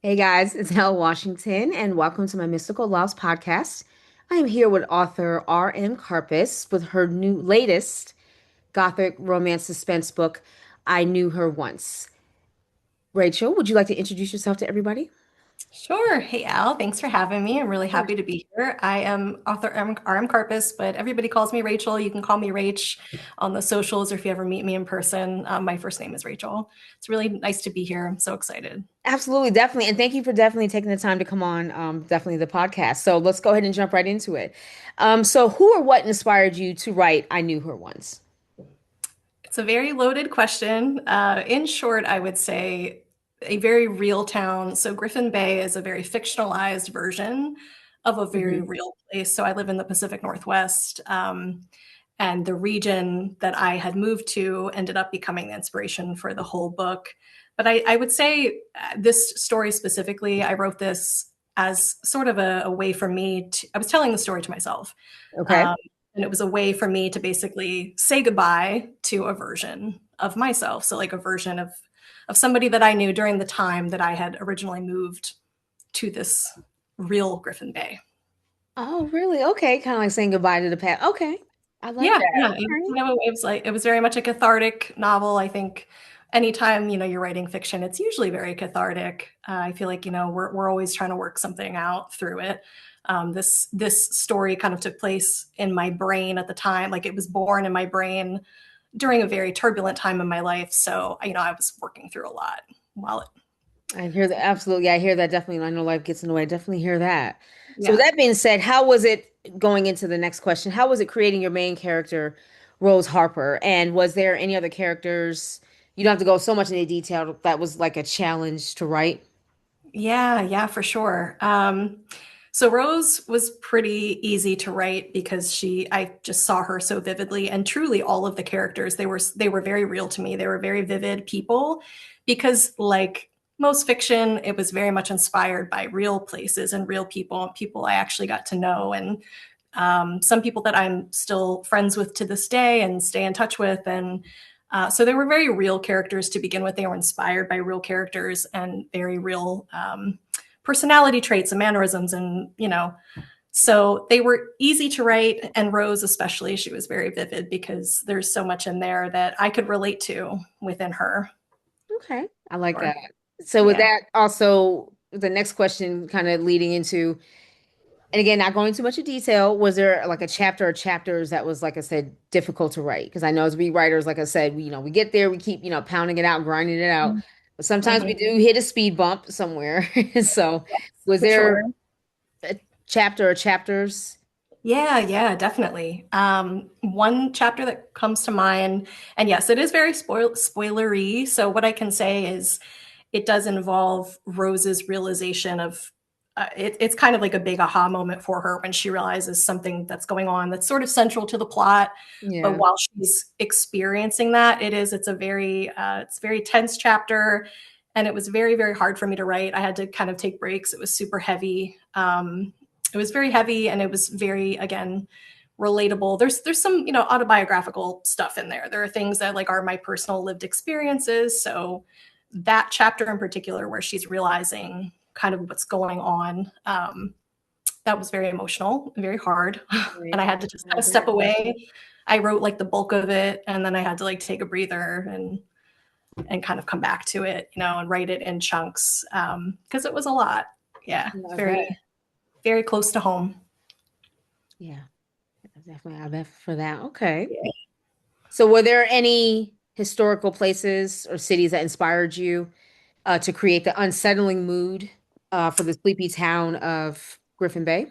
Hey guys, it's Elle Washington, and welcome to my Mystical Loves podcast. I am here with author R.M Carpus with her new latest Gothic romance suspense book, I Knew Her Once. Rachel, would you like to introduce yourself to everybody? Sure. Hey, Al. Thanks for having me. I'm really happy to be here. I am author R.M Carpus, but everybody calls me Rachel. You can call me Rach on the socials, or if you ever meet me in person, my first name is Rachel. It's really nice to be here. I'm so excited. Absolutely, definitely. And thank you for definitely taking the time to come on, definitely the podcast. So let's go ahead and jump right into it. So who or what inspired you to write I Knew Her Once? It's a very loaded question. In short, I would say a very real town. So Griffin Bay is a very fictionalized version of a very Hmm. real place. So I live in the Pacific Northwest. And the region that I had moved to ended up becoming the inspiration for the whole book. But I would say this story specifically, I wrote this as sort of a way for me to, I was telling the story to myself. Okay. Um, and it was a way for me to basically say goodbye to a version of myself. So like a version of somebody that I knew during the time that I had originally moved to this real Griffin Bay. Oh, really? Okay. Kind of like saying goodbye to the past. Okay. I like Yeah, that. yeah. Okay. It was like it was very much a cathartic novel. I think anytime you're writing fiction, it's usually very cathartic. I feel like we're always trying to work something out through it. This story kind of took place in my brain at the time, like it was born in my brain during a very turbulent time in my life. So I was working through a lot while it. I hear that absolutely. I hear that definitely. I know life gets in the way. I definitely hear that. So with Yeah. that being said, how was it going into the next question? How was it creating your main character, Rose Harper? And was there any other characters? You don't have to go so much into detail. That was like a challenge to write. Yeah, yeah, for sure. So Rose was pretty easy to write because I just saw her so vividly, and truly all of the characters, they were very real to me. They were very vivid people because like most fiction, it was very much inspired by real places and real people and people I actually got to know. And some people that I'm still friends with to this day and stay in touch with. And so they were very real characters to begin with. They were inspired by real characters and very real personality traits and mannerisms. So they were easy to write. And Rose, especially, she was very vivid because there's so much in there that I could relate to within her. Okay. I like Or, that. So with yeah. that, also the next question kind of leading into, and again, not going into much of detail, was there like a chapter or chapters that was, like I said, difficult to write? Because I know as we writers, like I said, we get there, we keep, pounding it out, grinding it out. But sometimes we Mhm. do hit a speed bump somewhere. So was For sure. there a chapter or chapters? Yeah, yeah, definitely. One chapter that comes to mind, and yes, it is very spoilery. So what I can say is, it does involve Rose's realization of it's kind of like a big aha moment for her when she realizes something that's going on that's sort of central to the plot. But Yeah. while she's experiencing that, it's a very tense chapter, and it was very very hard for me to write. I had to kind of take breaks. It was super heavy. It was very heavy, and it was very, again, relatable. There's some autobiographical stuff in there. There are things that like are my personal lived experiences. So that chapter in particular, where she's realizing kind of what's going on, that was very emotional, very hard, Right. and I had to just kind I of step bet. away. I wrote like the bulk of it, and then I had to like take a breather and kind of come back to it, and write it in chunks because it was a lot. Yeah, I bet. very very close to home. Yeah, definitely. I bet for that. Okay. Yeah. So were there any historical places or cities that inspired you to create the unsettling mood for the sleepy town of Griffin Bay?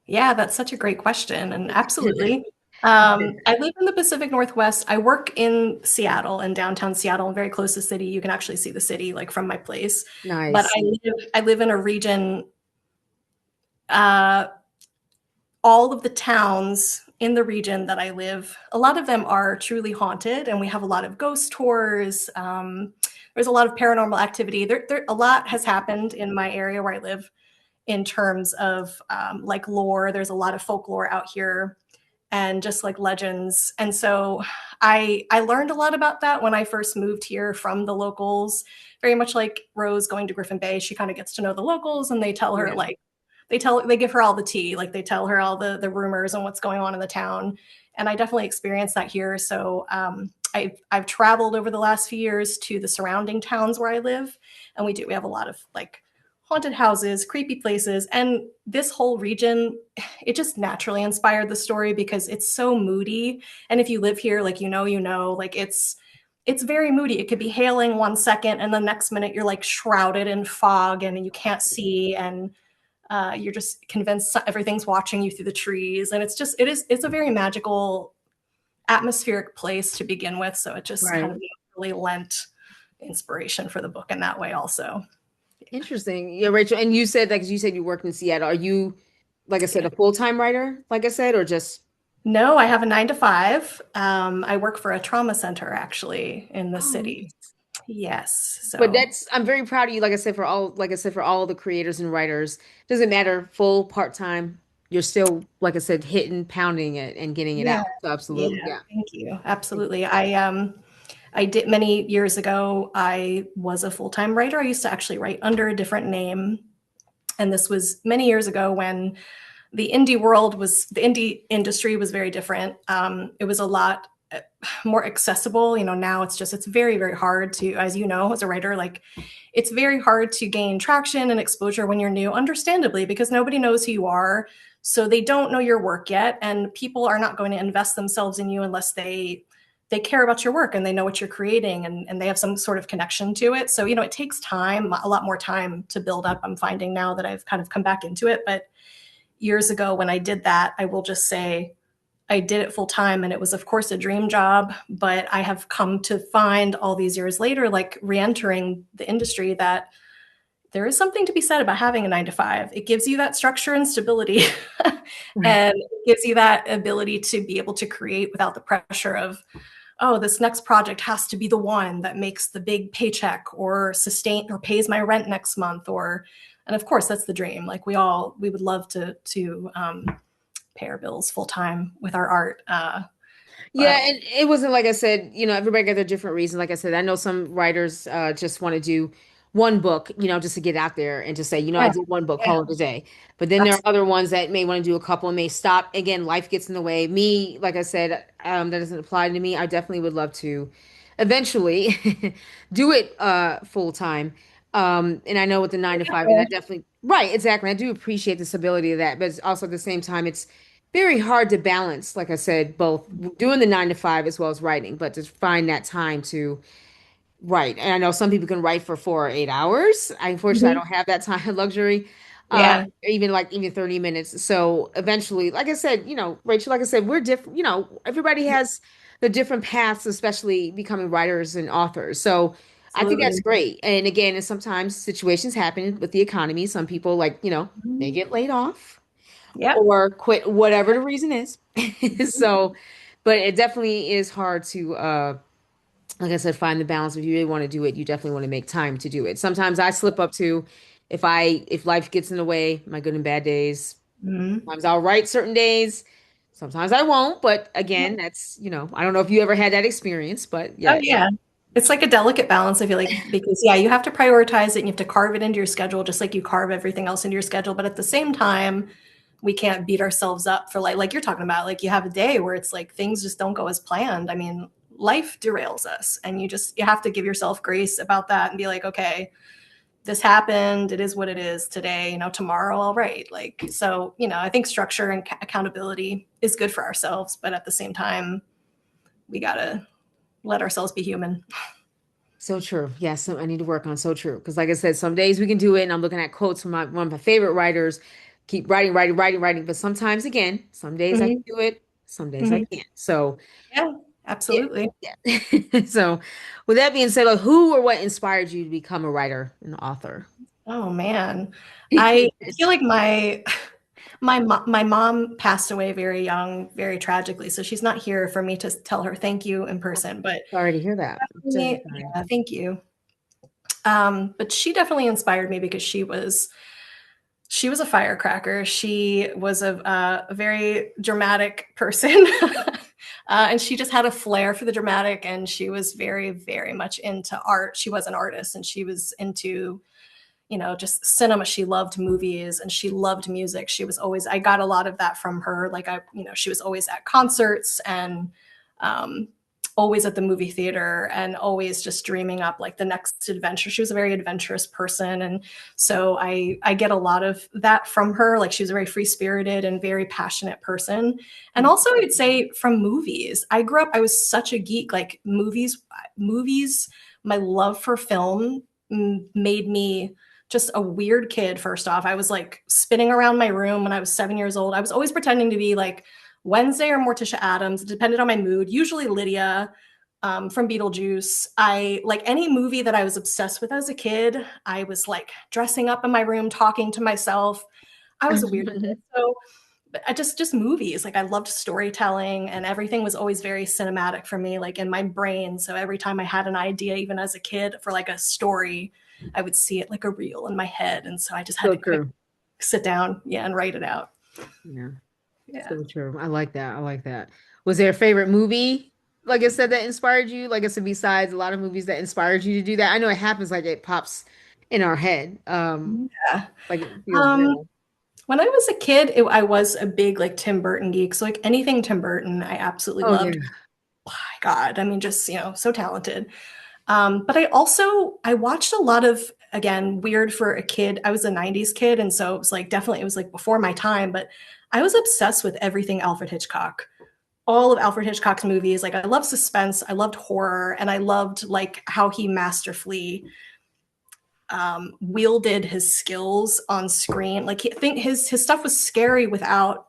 Yeah, that's such a great question. And absolutely. I live in the Pacific Northwest. I work in Seattle, in downtown Seattle, and very close to the city. You can actually see the city like from my place. But Nice. I live in a region, uh, all of the towns in the region that I live, a lot of them are truly haunted, and we have a lot of ghost tours. There's a lot of paranormal activity. A lot has happened in my area where I live in terms of like lore. There's a lot of folklore out here. and just like legends. And so I learned a lot about that when I first moved here from the locals. Very much like Rose going to Griffin Bay, she kind of gets to know the locals, and they tell her Yeah. like they give her all the tea, like they tell her all the rumors and what's going on in the town. And I definitely experienced that here. So I've traveled over the last few years to the surrounding towns where I live, and we have a lot of like haunted houses, creepy places, and this whole region, it just naturally inspired the story because it's so moody. And if you live here, like like it's very moody. It could be hailing 1 second, and the next minute you're like shrouded in fog and you can't see, and you're just convinced everything's watching you through the trees. And it's a very magical, atmospheric place to begin with. So it just kind Right. of really lent inspiration for the book in that way, also. Interesting. Yeah, Rachel. And you said, like you said, you worked in Seattle. Are you, like I said, Yeah. a full-time writer, like I said, or just? No, I have a 9 to 5. I work for a trauma center actually in the Oh, city. nice. Yes. But So, that's, I'm very proud of you. Like I said, for all the creators and writers, doesn't matter, full, part-time, you're still, like I said, hitting, pounding it and getting it yeah. out. So absolutely. Yeah. Yeah. Thank you. Absolutely. I did many years ago. I was a full-time writer. I used to actually write under a different name. And this was many years ago when the indie industry was very different. It was a lot more accessible. Now it's very, very hard to, as you know, as a writer, like it's very hard to gain traction and exposure when you're new, understandably, because nobody knows who you are. So they don't know your work yet. And people are not going to invest themselves in you unless they care about your work and they know what you're creating, and they have some sort of connection to it. So, it takes time, a lot more time to build up. I'm finding now that I've kind of come back into it. But years ago when I did that, I will just say I did it full time, and it was of course a dream job, but I have come to find all these years later, like re-entering the industry, that there is something to be said about having a 9 to 5. It gives you that structure and stability Right. and it gives you that ability to be able to create without the pressure of, oh, this next project has to be the one that makes the big paycheck or sustain or pays my rent next month. Or, and of course that's the dream. Like we would love to pay our bills full time with our art. Yeah, But and it wasn't like I said, everybody got their different reasons. Like I said, I know some writers just want to do one book, just to get out there and to say, I yeah, did one book, yeah, call it a day. But then there are absolutely. other ones that may want to do a couple and may stop. Again, life gets in the way. Me, like I said, that doesn't apply to me. I definitely would love to eventually do it full time. And I know with the 9 to 5, and I definitely, right, exactly. I do appreciate the stability of that, but it's also at the same time, it's very hard to balance, like I said, both doing the 9 to 5 as well as writing, but to find that time to write. And I know some people can write for 4 or 8 hours. Unfortunately, I Mhm. don't have that time luxury, Yeah. even 30 minutes. So eventually, like I said, Rachel, like I said, we're different. Everybody has the different paths, especially becoming writers and authors. So I think that's Absolutely. great. And again, and sometimes situations happen with the economy. Some people they Mhm. get laid off Yep. or quit, whatever the reason is. Mhm. So, but it definitely is hard to, like I said, find the balance. If you really want to do it, you definitely want to make time to do it. Sometimes I slip up too. If life gets in the way, my good and bad days. Mhm. Sometimes I'll write certain days. Sometimes I won't. But again, that's, I don't know if you ever had that experience, but Oh, yeah. yeah. It's like a delicate balance, I feel like, because yeah, you have to prioritize it and you have to carve it into your schedule just like you carve everything else into your schedule. But at the same time, we can't beat ourselves up for like you're talking about, like you have a day where it's like things just don't go as planned. I mean, life derails us, and you have to give yourself grace about that and be like, okay, this happened. It is what it is today. Tomorrow I'll write. Like, so, I think structure and accountability is good for ourselves, but at the same time, we gotta let ourselves be human. So true. Yes, I need to work on so true. Because like I said, some days we can do it, and I'm looking at quotes from one of my favorite writers. Keep writing, writing, writing, writing. But sometimes, again, some days I can Mhm. do it, some days I Mhm. can't. So Yeah, yeah, absolutely. yeah. So with that being said, like, who or what inspired you to become a writer and author? Oh man, I feel like my mom passed away very young, very tragically. So she's not here for me to tell her thank you in person. But Sorry to hear that. I'm so sorry. yeah, thank you. But she definitely inspired me because She was a firecracker. She was a very dramatic person. And she just had a flair for the dramatic, and she was very, very much into art. She was an artist, and she was into, just cinema. She loved movies and she loved music. She was always, I got a lot of that from her. Like she was always at concerts and um, always at the movie theater and always just dreaming up like the next adventure. She was a very adventurous person. And so I get a lot of that from her. Like she was a very free spirited and very passionate person. And also I'd say from movies, I was such a geek, like movies, my love for film made me just a weird kid. First off, I was like spinning around my room when I was 7 years old. I was always pretending to be like Wednesday or Morticia Adams. It depended on my mood. Usually Lydia from Beetlejuice. I like any movie that I was obsessed with as a kid. I was like dressing up in my room, talking to myself. I was a weird kid. So I just movies. Like I loved storytelling, and everything was always very cinematic for me, like in my brain. So every time I had an idea, even as a kid, for like a story, I would see it like a reel in my head. And so I just had So to quick true. sit down, and write it out. Yeah. Yeah. So true. I like that. I like that. Was there a favorite movie, like I said, that inspired you? Like I said, besides a lot of movies that inspired you to do that. I know it happens like it pops in our head. Yeah. Like it feels Um, real. when I was a kid, I was a big like Tim Burton geek. So like anything Tim Burton, I absolutely Oh yeah. loved. Oh, my God, I mean, just so talented. But I watched a lot of, again, weird for a kid. I was a 90s kid. And so it was like before my time, but I was obsessed with everything Alfred Hitchcock, all of Alfred Hitchcock's movies. Like I love suspense, I loved horror, and I loved like how he masterfully wielded his skills on screen. Like I think his stuff was scary without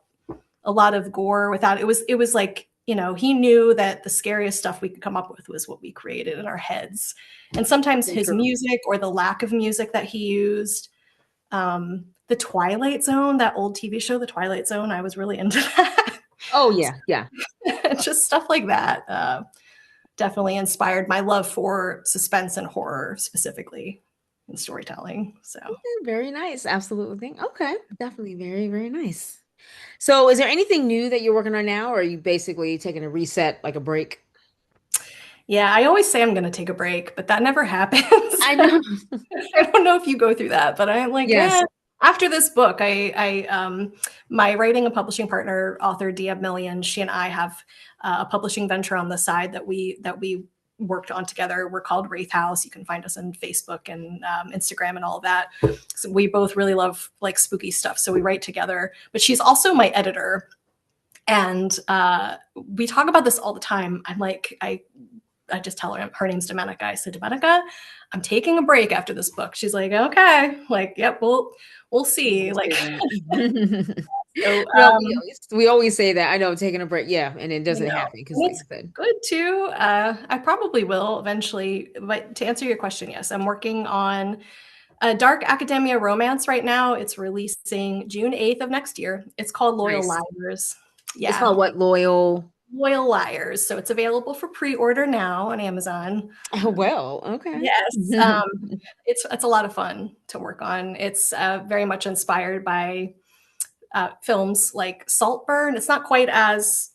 a lot of gore, without it was like, he knew that the scariest stuff we could come up with was what we created in our heads. And sometimes So his true. music or the lack of music that he used, the Twilight Zone, that old TV show, The Twilight Zone, I was really into that. Oh yeah, yeah. Just stuff like that definitely inspired my love for suspense and horror specifically in storytelling. So Very nice. Absolutely. Okay. Definitely very, very nice. So is there anything new that you're working on now, or are you basically taking a reset, like a break? yeah, I always say I'm going to take a break, but that never happens. I know. I don't know if you go through that, but I'm like, Yes. after this book, my writing and publishing partner, author Dia Million, she and I have a publishing venture on the side that we worked on together. We're called Wraith House. You can find us on Facebook and Instagram and all of that. So we both really love like spooky stuff, so we write together. But she's also my editor, and we talk about this all the time. I'm like, I just tell her name's Domenica. I said, Domenica, I'm taking a break after this book. She's like, okay, like, yep, we'll see. Always Like, say that. so, No, we always say that. I know, taking a break. Yeah, and it you doesn't know, happen because, and like it's I said, good too. I probably will eventually. But to answer your question, yes, I'm working on a dark academia romance right now. It's releasing June 8th of next year. It's called Loyal nice. Liars. It's Yeah, called what? Loyal. Loyal Liars. So it's available for pre-order now on Amazon. Oh, well, okay. Yes, it's a lot of fun to work on. It's very much inspired by films like Saltburn. It's not quite as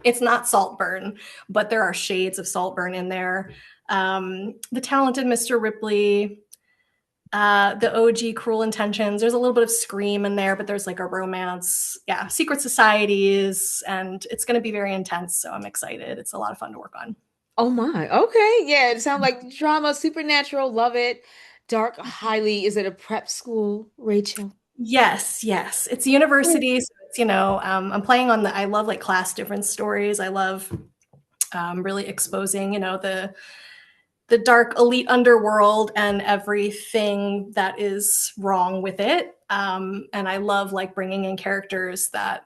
it's not Saltburn, but there are shades of Saltburn in there. The Talented Mr. Ripley, the OG Cruel Intentions. There's a little bit of Scream in there, but there's like a romance. Yeah, secret societies, and it's going to be very intense. So I'm excited. It's a lot of fun to work on. Oh my. Okay. Yeah, it sounds like drama, supernatural. Love it. Dark, highly. Is it a prep school, Rachel? Yes, yes. It's a university, so it's, I'm playing on I love like class difference stories. I love really exposing, the dark elite underworld and everything that is wrong with it. And I love like bringing in characters that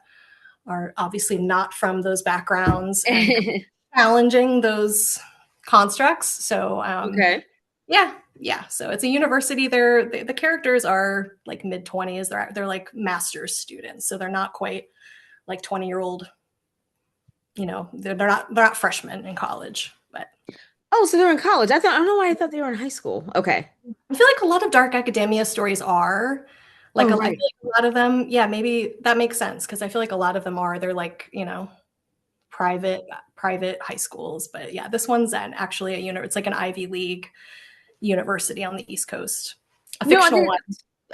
are obviously not from those backgrounds and challenging those constructs. So Okay. yeah, yeah. So it's a university. The characters are like mid-20s. They're like master's students, so they're not quite like 20-year-old. They're not freshmen in college, but Oh, so they're in college. I don't know why I thought they were in high school. Okay. I feel like a lot of dark academia stories are. Oh, I feel right. like a lot of them, yeah, maybe that makes sense because I feel like a lot of them are. They're like, private high schools. But yeah, this one's actually it's like an Ivy League university on the East Coast, a No, fictional one.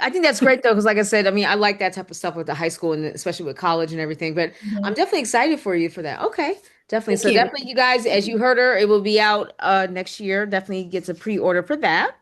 I think that's great though, because like I said, I mean, I like that type of stuff with the high school and especially with college and everything. But I'm Mhm. definitely excited for you for that. Okay, definitely. Thank So you. definitely, you guys, as you heard her, it will be out next year. Definitely gets a pre-order for that.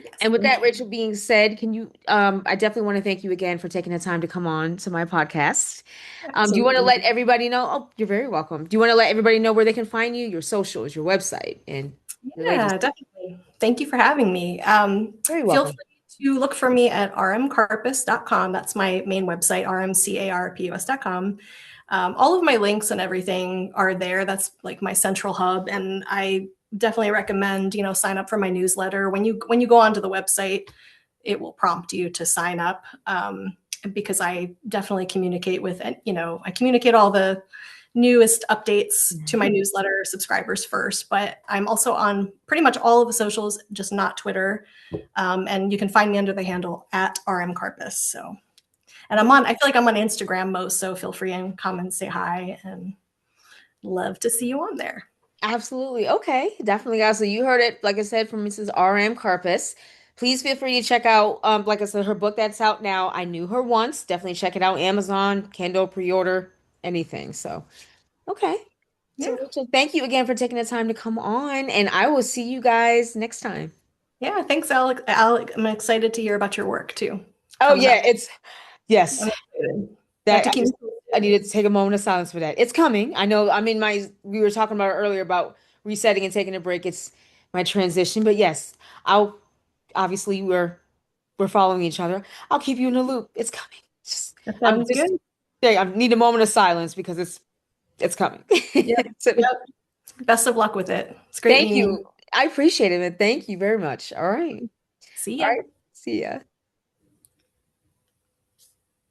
Yes, And with thank that, you. Rachel, being said, can you? I definitely want to thank you again for taking the time to come on to my podcast. Do you want to Absolutely. let everybody know? Oh, you're very welcome. Do you want to let everybody know where they can find you, your socials, your website, and your latest? Yeah, definitely. Thank you for having me. Very Feel welcome. free to look for me at rmcarpus.com. That's my main website, rmcarpus.com. All of my links and everything are there. That's like my central hub, and I definitely recommend sign up for my newsletter. When you go onto the website, it will prompt you to sign up, because I definitely communicate with I communicate all the newest updates to my newsletter subscribers first, but I'm also on pretty much all of the socials, just not Twitter. And you can find me under the handle at RM Carpus. So, and I feel like I'm on Instagram most, so feel free and come and say hi and love to see you on there. Absolutely. Okay. Definitely, guys. So you heard it, like I said, from Mrs. R.M. Carpus. Please feel free to check out, like I said, her book that's out now. I knew her once. Definitely check it out. Amazon, Kindle, pre-order, anything. So, okay. So, Yeah. Rachel, thank you again for taking the time to come on, and I will see you guys next time. Yeah. Thanks, Alec. Alec, I'm excited to hear about your work too. Oh, Coming up. yeah, yes. I'm excited. You have That to keep me I posted. needed to take a moment of silence for that. It's coming. I know I'm in we were talking about it earlier about resetting and taking a break. It's my transition, but yes, I'll obviously we're following each other. I'll keep you in the loop. It's coming. Just, That I'm sounds just good. I need a moment of silence because it's coming. Yep. So Yep. Best of luck with it. It's great thank meeting you. you. I appreciate it, and thank you very much. All right. See All ya. right. See ya.